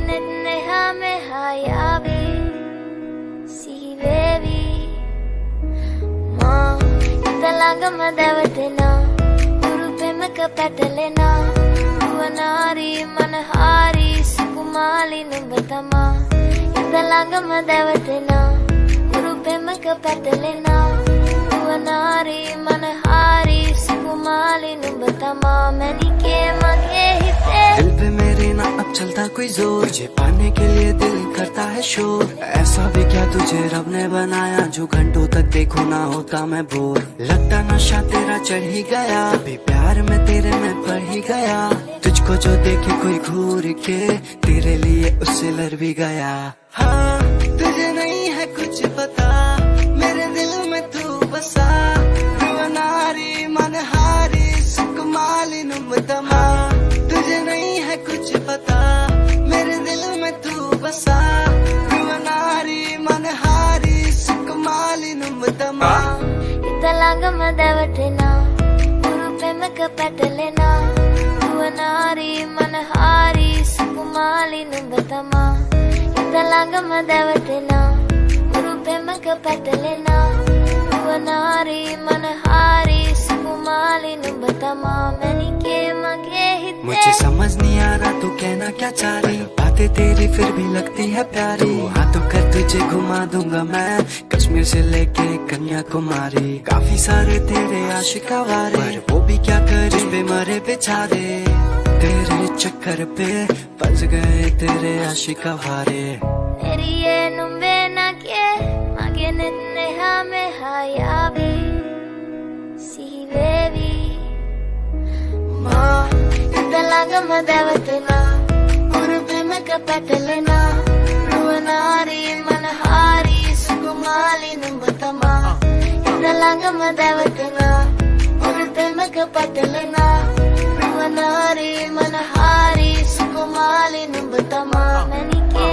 Magenetnehame hayabi si baby ma talaga madawatena urupemaka patalena duwanari manahari sukumali nubatama talaga madawatena urupemaka patalena duwanari manahari सुकुमाली नुबतमा मैंने के मगे हिते दिल पे मेरे ना अब चलता कोई जोर तुझे पाने के लिए दिल करता है शोर ऐसा भी क्या तुझे रब ने बनाया जो घंटों तक देखो ना होता मैं बोर लगता नशा तेरा चढ़ ही गया अभी प्यार में तेरे में पड़ ही गया तुझको जो देखे कोई घूर के तेरे लिए उससे लड़ भी गया हाँ तुझे नहीं है कुछ पता मेरे दिल में तू बसा नारी मनहारी सुकुमाली नुबतमा तुझे नहीं है कुछ पता मेरे दिल में तू बसा नारी मनहारी सुकुमाली नुबतमा talaga madawatena urupemaka patalena duwanari manahari sukumali nubatama talaga madawatena urupemaka patalena duwanari manahari सुकुमाली नुबतमा मैंने के मगे हिते मुझे समझ नहीं आ रहा तू कहना क्या चाह रही बातें तेरी फिर भी लगती है प्यारी हाथों कर तुझे घुमा दूंगा मैं कश्मीर से लेके कन्याकुमारी काफी सारे तेरे आशिक आवारे पर वो भी क्या करे पे मरे बेचारे तेरे चक्कर पे फंस गए तेरे आशिक आवारे मेरी ये नुम्बे ना के magenetnehame hayabi si baby ma talaga madawatena urupemaka patalena duwanari manahari sukumali nubatama talaga madawatena urupemaka patalena duwanari manahari sukumali nubatama मैंने के